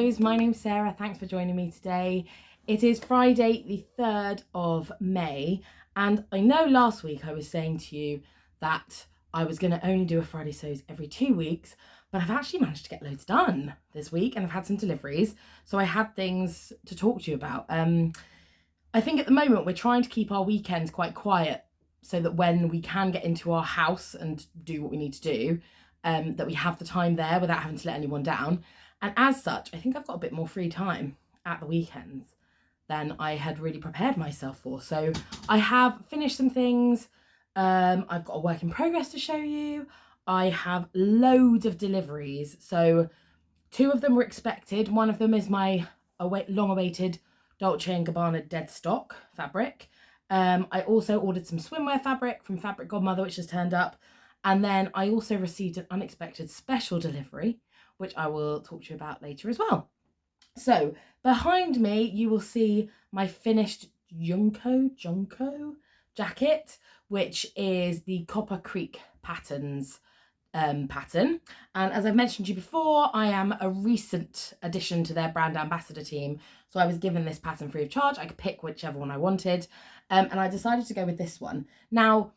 Sewers, my name's Sarah, thanks for joining me today. It is Friday the 3rd of May, and I know last week I was saying to you that I was going to only do a Friday Sews every 2 weeks, but I've actually managed to get loads done this week and I've had some deliveries, so I had things to talk to you about. I think at the moment we're trying to keep our weekends quite quiet so that when we can get into our house and do what we need to do, that we have the time there without having to let anyone down. And as such, I think I've got a bit more free time at the weekends than I had really prepared myself for. So I have finished some things. I've got a work in progress to show you. I have loads of deliveries. So 2 of them were expected. One of them is my long-awaited Dolce & Gabbana dead stock fabric. I also ordered some swimwear fabric from Fabric Godmother, which has turned up. And then I also received an unexpected special delivery, which I will talk to you about later as well. So behind me, you will see my finished Junko jacket, which is the Copper Creek Patterns pattern. And as I've mentioned to you before, I am a recent addition to their brand ambassador team. So I was given this pattern free of charge. I could pick whichever one I wanted. And I decided to go with this one. Now,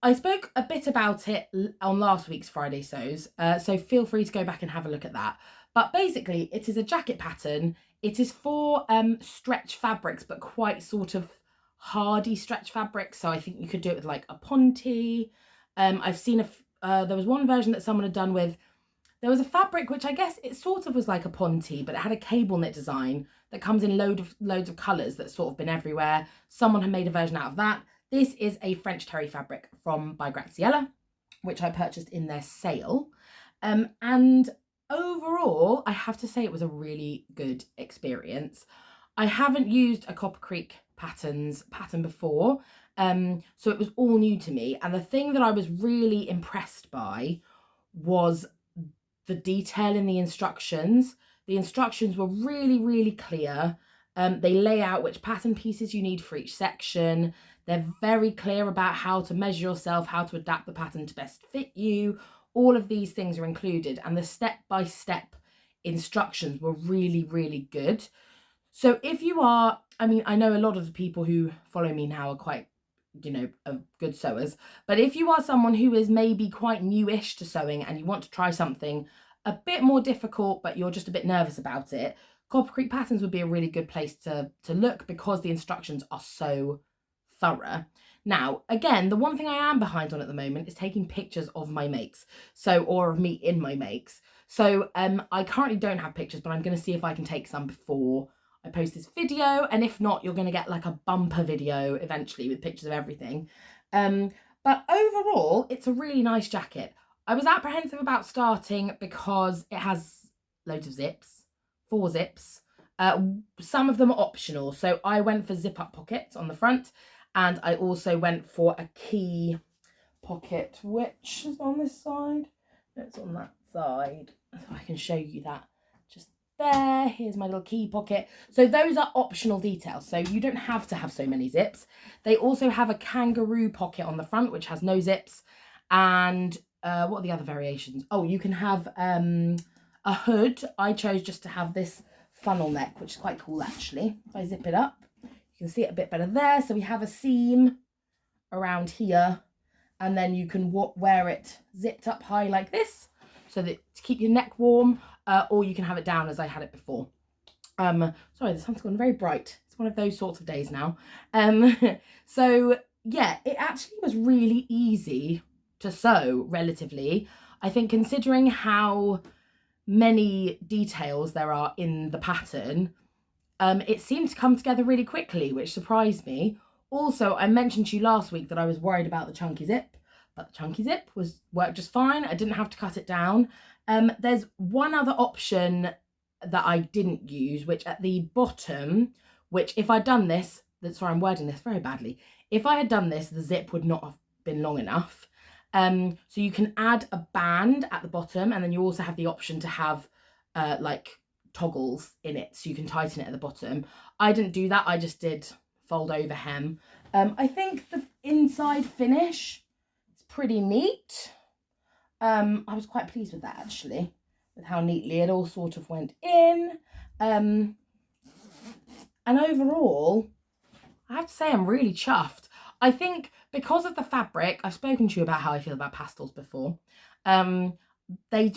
I spoke a bit about it on last week's Friday Sews, so feel free to go back and have a look at that. But basically, it is a jacket pattern. It is for stretch fabrics, but quite sort of hardy stretch fabrics. So I think you could do it with like a ponte. I've seen there was one version that someone had done with, there was a fabric which I guess it sort of was like a ponte, but it had a cable knit design that comes in loads of colours that's sort of been everywhere. Someone had made a version out of that. This is a French terry fabric from By Graziela, which I purchased in their sale. And overall, I have to say it was a really good experience. I haven't used a Copper Creek pattern before, so it was all new to me. And the thing that I was really impressed by was the detail in the instructions. The instructions were really, really clear. They lay out which pattern pieces you need for each section. They're very clear about how to measure yourself, how to adapt the pattern to best fit you. All of these things are included, and the step-by-step instructions were really, really good. So if you are, I mean, I know a lot of the people who follow me now are quite, good sewers, but if you are someone who is maybe quite newish to sewing and you want to try something a bit more difficult, but you're just a bit nervous about it, Copper Creek Patterns would be a really good place to look because the instructions are so thorough. Now, again, the one thing I am behind on at the moment is taking pictures of my makes, or of me in my makes. So I currently don't have pictures, but I'm going to see if I can take some before I post this video. And if not, you're going to get like a bumper video eventually with pictures of everything. But overall, it's a really nice jacket. I was apprehensive about starting because it has loads of zips, 4 zips. Some of them are optional. So I went for zip up pockets on the front. And I also went for a key pocket, which is on this side. No, it's on that side. So I can show you that just there. Here's my little key pocket. So those are optional details. So you don't have to have so many zips. They also have a kangaroo pocket on the front, which has no zips. And what are the other variations? Oh, you can have a hood. I chose just to have this funnel neck, which is quite cool actually. If I zip it up, you can see it a bit better there. So we have a seam around here, and then you can wear it zipped up high like this, so that to keep your neck warm, or you can have it down as I had it before. Sorry, the sun's gone very bright. It's one of those sorts of days now. So yeah, it actually was really easy to sew relatively. I think considering how many details there are in the pattern, it seemed to come together really quickly, which surprised me. Also, I mentioned to you last week that I was worried about the chunky zip, but the chunky zip worked just fine. I didn't have to cut it down. There's one other option that I didn't use, which at the bottom, which if I'd done this, sorry, I'm wording this very badly. If I had done this, the zip would not have been long enough. So you can add a band at the bottom, and then you also have the option to have like toggles in it, so you can tighten it at the bottom. I didn't do that. I just did fold over hem. I think the inside finish is pretty neat. I was quite pleased with that actually. with how neatly it all sort of went in. And overall, I have to say I'm really chuffed. I think because of the fabric, I've spoken to you about how I feel about pastels before. They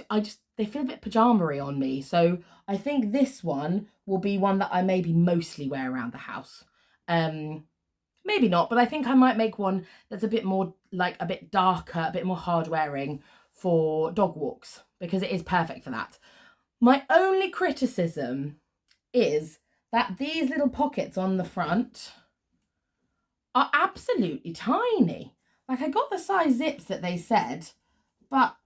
feel a bit pajama-y on me. So I think this one will be one that I maybe mostly wear around the house. Maybe not, but I think I might make one that's a bit more, like a bit darker, a bit more hard wearing for dog walks, because it is perfect for that. My only criticism is that these little pockets on the front are absolutely tiny. Like, I got the size zips that they said, but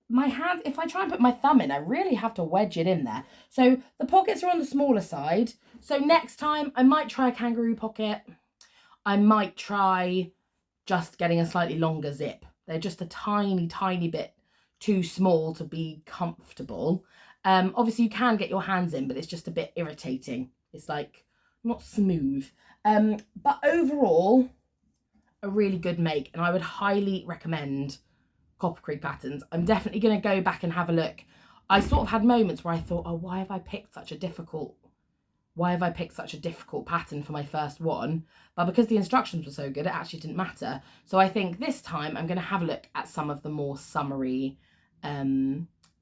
my hand, if I try and put my thumb in, I really have to wedge it in there. So the pockets are on the smaller side. So next time I might try a kangaroo pocket. I might try just getting a slightly longer zip. They're just a tiny, tiny bit too small to be comfortable. Obviously you can get your hands in, but it's just a bit irritating. It's like not smooth. But overall, a really good make, and I would highly recommend Copper Creek Patterns. I'm definitely going to go back and have a look. I sort of had moments where I thought, oh, why have I picked such a difficult pattern for my first one? But because the instructions were so good, it actually didn't matter. So I think this time I'm going to have a look at some of the more summery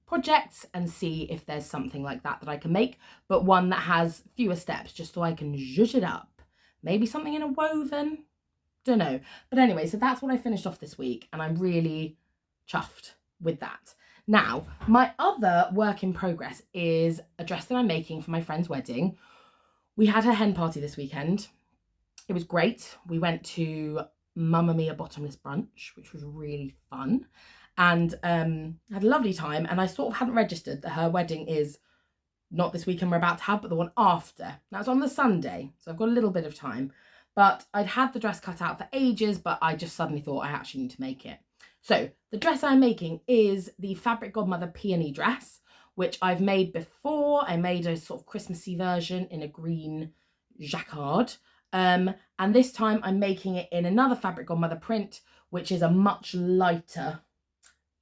projects and see if there's something like that I can make, but one that has fewer steps, just so I can zhuzh it up. Maybe something in a woven, don't know. But anyway, so that's what I finished off this week, and I'm really chuffed with that. Now, my other work in progress is a dress that I'm making for my friend's wedding. We had her hen party this weekend. It was great. We went to Mamma Mia Bottomless Brunch, which was really fun, and had a lovely time. And I sort of hadn't registered that her wedding is not this weekend we're about to have, but the one after. That's on the Sunday, so I've got a little bit of time. But I'd had the dress cut out for ages, but I just suddenly thought I actually need to make it. So the dress I'm making is the Fabric Godmother Peony dress, which I've made before. I made a sort of Christmassy version in a green jacquard. And this time I'm making it in another Fabric Godmother print, which is a much lighter,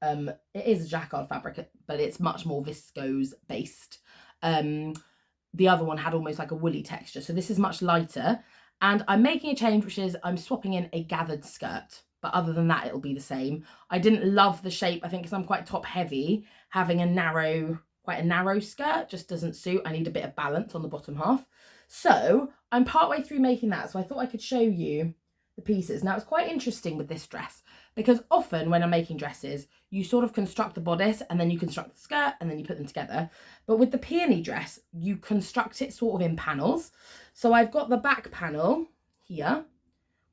it is a jacquard fabric, but it's much more viscose based. The other one had almost like a woolly texture. So this is much lighter. And I'm making a change, which is I'm swapping in a gathered skirt. But other than that, it'll be the same. I didn't love the shape. I think because I'm quite top heavy, having quite a narrow skirt just doesn't suit. I need a bit of balance on the bottom half. So I'm partway through making that. So I thought I could show you the pieces. Now, it's quite interesting with this dress, because often when I'm making dresses, you sort of construct the bodice and then you construct the skirt and then you put them together. But with the Peony dress, you construct it sort of in panels. So I've got the back panel here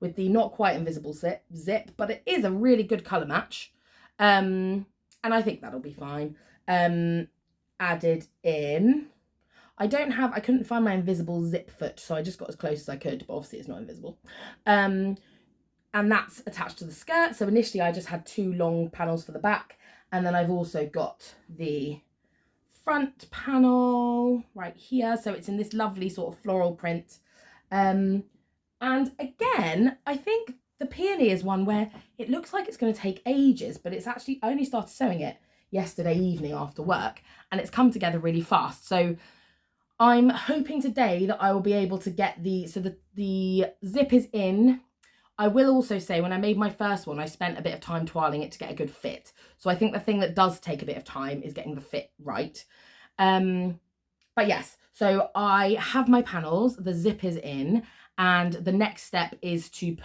with the not quite invisible zip, but it is a really good colour match. And I think that'll be fine. Added in, I couldn't find my invisible zip foot, so I just got as close as I could, but obviously it's not invisible. And that's attached to the skirt. So initially I just had 2 long panels for the back, and then I've also got the front panel right here. So it's in this lovely sort of floral print. And again, I think the Peony is one where it looks like it's going to take ages, but it's actually, I only started sewing it yesterday evening after work, and it's come together really fast. So I'm hoping today that I will be able to get the zip is in. I will also say, when I made my first one, I spent a bit of time toiling it to get a good fit. So I think the thing that does take a bit of time is getting the fit right. But yes, so I have my panels, the zip is in, and the next step is to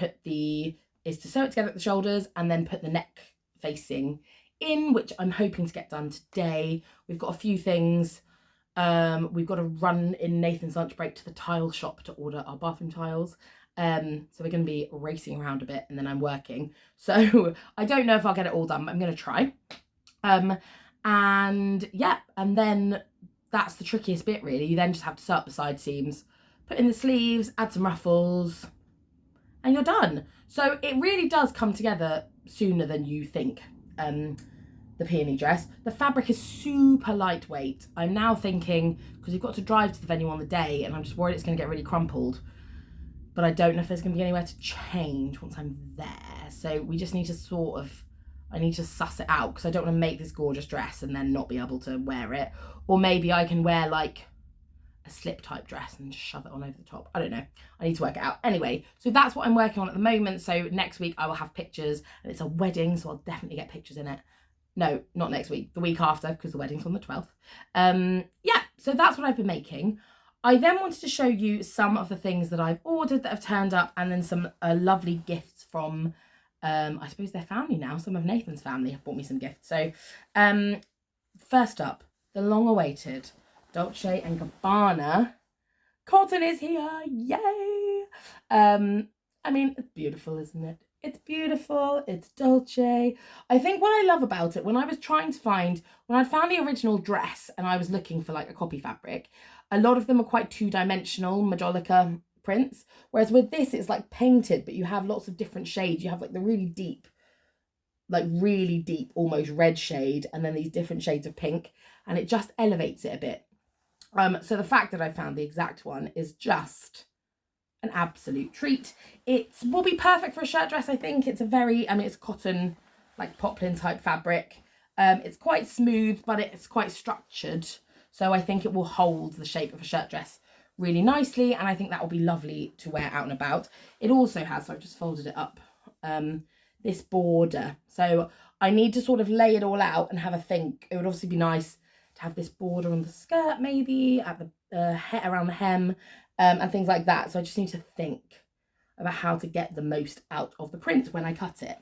sew it together at the shoulders and then put the neck facing in, which I'm hoping to get done today. We've got a few things. We've got to run in Nathan's lunch break to the tile shop to order our bathroom tiles. So we're going to be racing around a bit, and then I'm working. So I don't know if I'll get it all done, but I'm going to try. And yeah, and then that's the trickiest bit really. You then just have to sew up the side seams, put in the sleeves, add some ruffles, and you're done. So it really does come together sooner than you think. The Peony dress. The fabric is super lightweight. I'm now thinking, because we've got to drive to the venue on the day, and I'm just worried it's going to get really crumpled. But I don't know if there's going to be anywhere to change once I'm there. So we just need to sort of I need to suss it out because I don't want to make this gorgeous dress and then not be able to wear it. Or maybe I can wear like a slip type dress and just shove it on over the top. I don't know. I need to work it out. Anyway, so that's what I'm working on at the moment. So next week I will have pictures, and it's a wedding, so I'll definitely get pictures in it. No, not next week, the week after, because the wedding's on the 12th. Yeah, so that's what I've been making. I then wanted to show you some of the things that I've ordered that have turned up, and then some lovely gifts from, I suppose they're family now. Some of Nathan's family have bought me some gifts. So first up, the long-awaited Dolce & Gabbana cotton is here. Yay! I mean, it's beautiful, isn't it? It's beautiful. It's Dolce. I think what I love about it, when I found the original dress and I was looking for like a copy fabric, a lot of them are quite two-dimensional Majolica prints. Whereas with this, it's like painted, but you have lots of different shades. You have like the really deep, almost red shade, and then these different shades of pink, and it just elevates it a bit. So the fact that I found the exact one is just an absolute treat. It will be perfect for a shirt dress, I think. It's it's cotton, like poplin type fabric. It's quite smooth, but it's quite structured. So I think it will hold the shape of a shirt dress really nicely. And I think that will be lovely to wear out and about. It also has, so I've just folded it up, this border. So I need to sort of lay it all out and have a think. It would obviously be nice to have this border on the skirt, maybe at the around the hem, and things like that. So I just need to think about how to get the most out of the print when I cut it.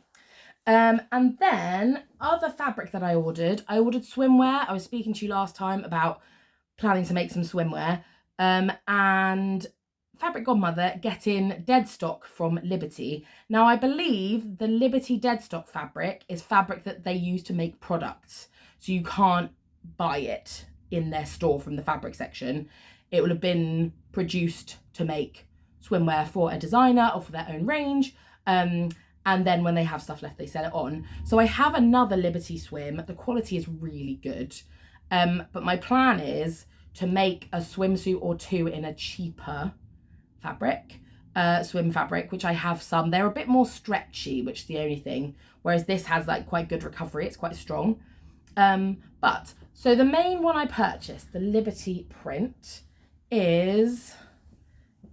And then other fabric that I ordered swimwear. I was speaking to you last time about planning to make some swimwear, and Fabric Godmother getting dead stock from Liberty. Now I believe the Liberty dead stock fabric is fabric that they use to make products, so you can't buy it in their store from the fabric section. It will have been produced to make swimwear for a designer or for their own range, and then when they have stuff left, they sell it on. So I have another Liberty swim. The quality is really good, but my plan is to make a swimsuit or two in a cheaper fabric, swim fabric, which I have some. They're a bit more stretchy, which is the only thing, whereas this has like quite good recovery. It's quite strong. So the main one I purchased, the Liberty print, is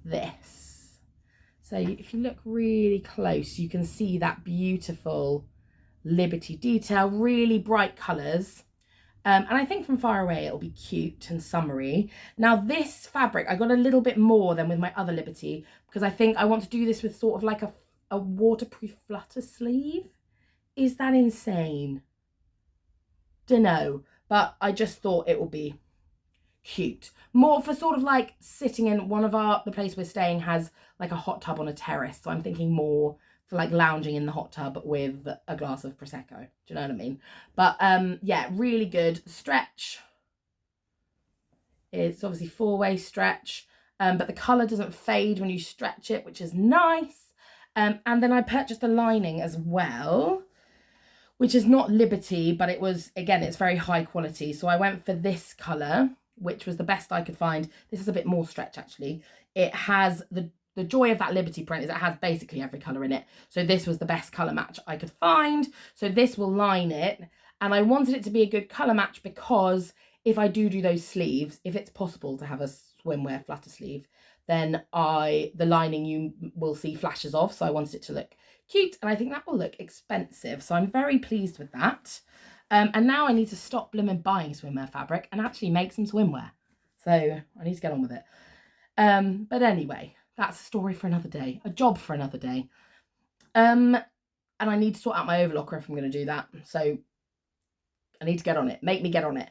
this. So if you look really close, you can see that beautiful Liberty detail, really bright colours. And I think from far away it'll be cute and summery. Now this fabric, I got a little bit more than with my other Liberty, because I think I want to do this with sort of like a waterproof flutter sleeve. Is that insane? Dunno, but I just thought it would be cute. More for sort of like sitting in the place we're staying has like a hot tub on a terrace. So I'm thinking more for like lounging in the hot tub with a glass of Prosecco. Do you know what I mean? But yeah, really good stretch. It's obviously 4-way stretch, but the colour doesn't fade when you stretch it, which is nice. And then I purchased a lining as well, which is not Liberty, but it was, again, it's very high quality. So I went for this colour, which was the best I could find. This is a bit more stretch, actually. It has the joy of that Liberty print is it has basically every colour in it. So this was the best colour match I could find. So this will line it. And I wanted it to be a good colour match because if I do those sleeves, if it's possible to have a swimwear flutter sleeve, then the lining you will see flashes of. So I wanted it to look cute, and I think that will look expensive. So I'm very pleased with that. And now I need to stop blooming buying swimwear fabric and actually make some swimwear. So I need to get on with it. But anyway, that's a story for another day, a job for another day. And I need to sort out my overlocker if I'm going to do that. So I need to get on it. Make me get on it.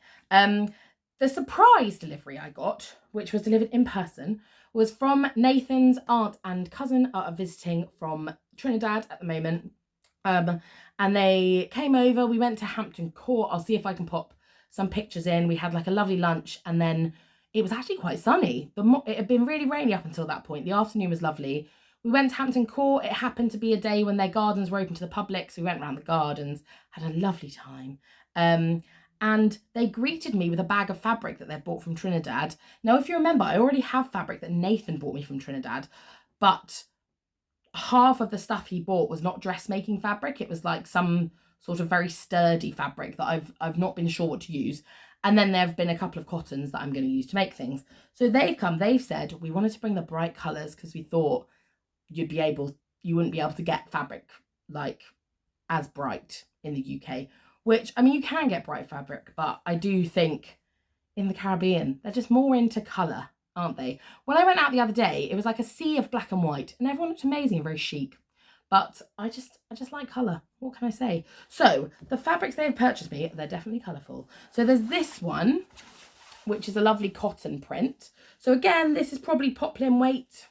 The surprise delivery I got, which was delivered in person, was from Nathan's aunt and cousin are visiting from Trinidad at the moment. And they came over. We went to Hampton Court. I'll see if I can pop some pictures in. We had like a lovely lunch, and then it was actually quite sunny. It had been really rainy up until that point. The afternoon was lovely. We went to Hampton Court. It happened to be a day when their gardens were open to the public, so we went around the gardens, had a lovely time. And they greeted me with a bag of fabric that they'd bought from Trinidad. Now, if you remember, I already have fabric that Nathan bought me from Trinidad, but half of the stuff he bought was not dressmaking fabric. It was like some sort of very sturdy fabric that I've not been sure what to use. And then there have been a couple of cottons that I'm going to use to make things. So they've said we wanted to bring the bright colours because we thought you wouldn't be able to get fabric like as bright in the UK, which, I mean, you can get bright fabric, but I do think in the Caribbean, they're just more into colour, aren't they? When I went out the other day, it was like a sea of black and white, and everyone looked amazing and very chic. But I just like colour. What can I say? So the fabrics they have purchased me, they're definitely colourful. So there's this one, which is a lovely cotton print. So again, this is probably poplin weight.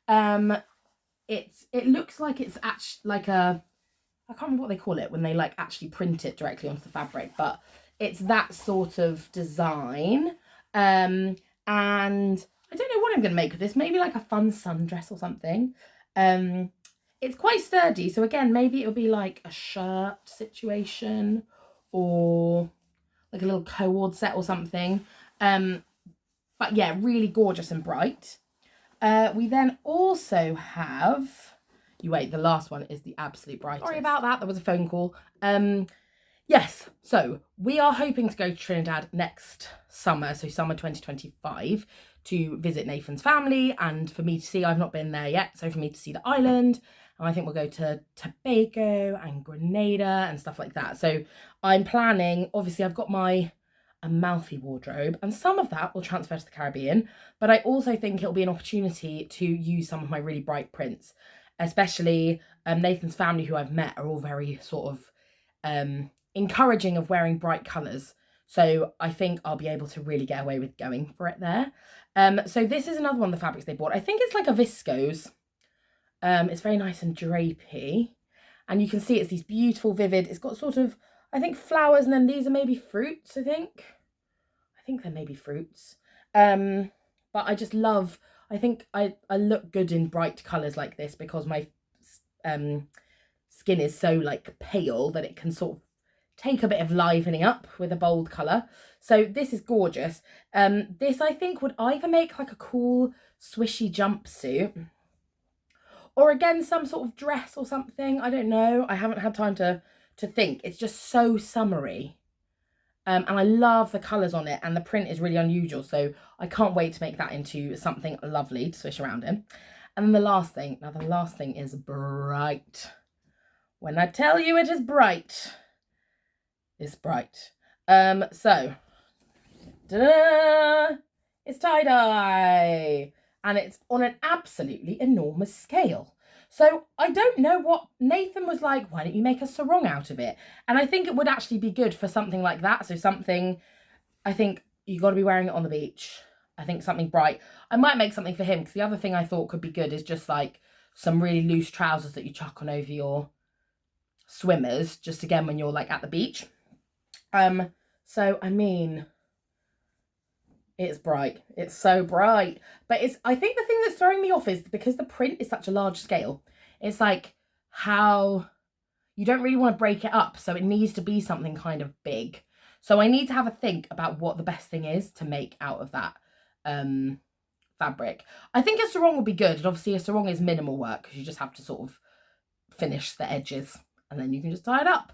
It looks like it's actually like a, I can't remember what they call it when they like actually print it directly onto the fabric, but it's that sort of design. And I don't know what I'm going to make with this. Maybe like a fun sundress or something. It's quite sturdy. So again, maybe it'll be like a shirt situation or like a little cord set or something. But yeah, really gorgeous and bright. We then also have, the last one is the absolute brightest. Sorry about that. There was a phone call. Yes, so we are hoping to go to Trinidad next summer, so summer 2025, to visit Nathan's family and for me to see, I've not been there yet, so for me to see the island. And I think we'll go to Tobago and Grenada and stuff like that. So I'm planning, obviously I've got my Amalfi wardrobe and some of that will transfer to the Caribbean, but I also think it'll be an opportunity to use some of my really bright prints, especially Nathan's family, who I've met, are all very sort of encouraging of wearing bright colours. So I think I'll be able to really get away with going for it there. So this is another one of the fabrics they bought. I think it's like a viscose. It's very nice and drapey. And you can see it's these beautiful, vivid, it's got sort of, I think, flowers, and then these are maybe fruits, I think they're maybe fruits. But I just love, I think I look good in bright colours like this because my skin is so like pale that it can sort of take a bit of livening up with a bold colour. So this is gorgeous. This I think would either make like a cool swishy jumpsuit or again some sort of dress or something. I don't know. I haven't had time to think. It's just so summery. And I love the colours on it, and the print is really unusual. So I can't wait to make that into something lovely to swish around in. And then the last thing is bright. When I tell you it is bright, it's bright. So, it's tie-dye, and it's on an absolutely enormous scale. So I don't know what Nathan was like, why don't you make a sarong out of it? And I think it would actually be good for something like that. So something, I think you got to be wearing it on the beach. I think something bright. I might make something for him, because the other thing I thought could be good is just like some really loose trousers that you chuck on over your swimmers, just again when you're like at the beach. So I mean, it's bright. It's so bright. But I think the thing that's throwing me off is because the print is such a large scale. It's like how you don't really want to break it up. So it needs to be something kind of big. So I need to have a think about what the best thing is to make out of that fabric. I think a sarong would be good. And obviously a sarong is minimal work because you just have to sort of finish the edges and then you can just tie it up.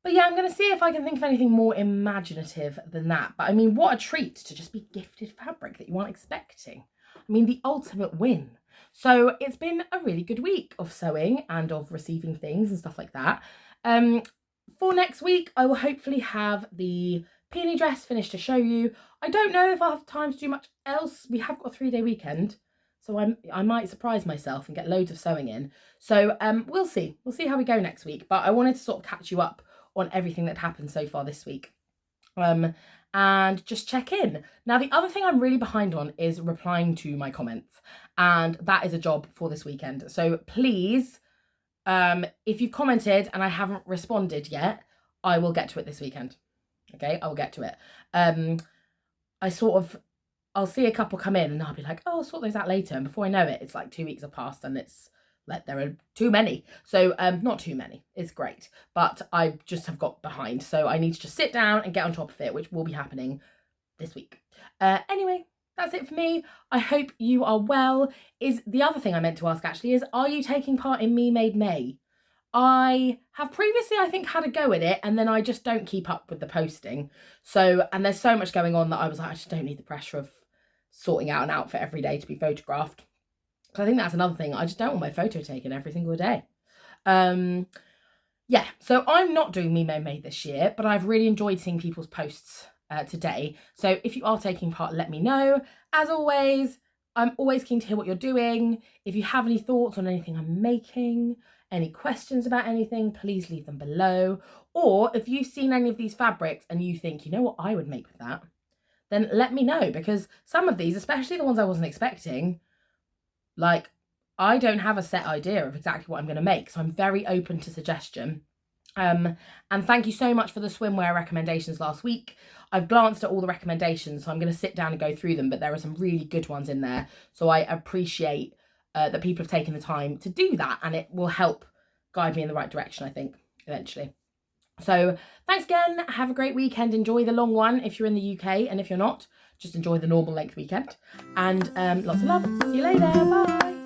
But yeah, I'm going to see if I can think of anything more imaginative than that. But I mean, what a treat to just be gifted fabric that you weren't expecting. I mean, the ultimate win. So it's been a really good week of sewing and of receiving things and stuff like that. For next week, I will hopefully have the Peony dress finished to show you. I don't know if I'll have time to do much else. We have got a 3-day weekend, so I might surprise myself and get loads of sewing in. So we'll see. We'll see how we go next week. But I wanted to sort of catch you up on everything that happened so far this week. And just check in. Now, the other thing I'm really behind on is replying to my comments. And that is a job for this weekend. So please, if you've commented and I haven't responded yet, I will get to it this weekend. Okay, I'll get to it. I'll see a couple come in and I'll be like, oh, I'll sort those out later. And before I know it, it's like 2 weeks have passed and it's like there are too many. So not too many, it's great. But I just have got behind. So I need to just sit down and get on top of it, which will be happening this week. Anyway, that's it for me. I hope you are well. The other thing I meant to ask actually is, are you taking part in Me Made May? I have previously, I think, had a go at it, and then I just don't keep up with the posting. So, and there's so much going on that I was like, I just don't need the pressure of sorting out an outfit every day to be photographed. Because I think that's another thing. I just don't want my photo taken every single day. Yeah, so I'm not doing Me Made this year, but I've really enjoyed seeing people's posts today. So if you are taking part, let me know. As always, I'm always keen to hear what you're doing. If you have any thoughts on anything I'm making, any questions about anything, please leave them below. Or if you've seen any of these fabrics and you think, you know what I would make with that, then let me know, because some of these, especially the ones I wasn't expecting, like, I don't have a set idea of exactly what I'm going to make. So I'm very open to suggestion. And thank you so much for the swimwear recommendations last week. I've glanced at all the recommendations, so I'm going to sit down and go through them, but there are some really good ones in there. So I appreciate that people have taken the time to do that, and it will help guide me in the right direction, I think, eventually. So thanks again. Have a great weekend. Enjoy the long one if you're in the UK, and if you're not, just enjoy the normal length weekend. And lots of love. See you later. Bye.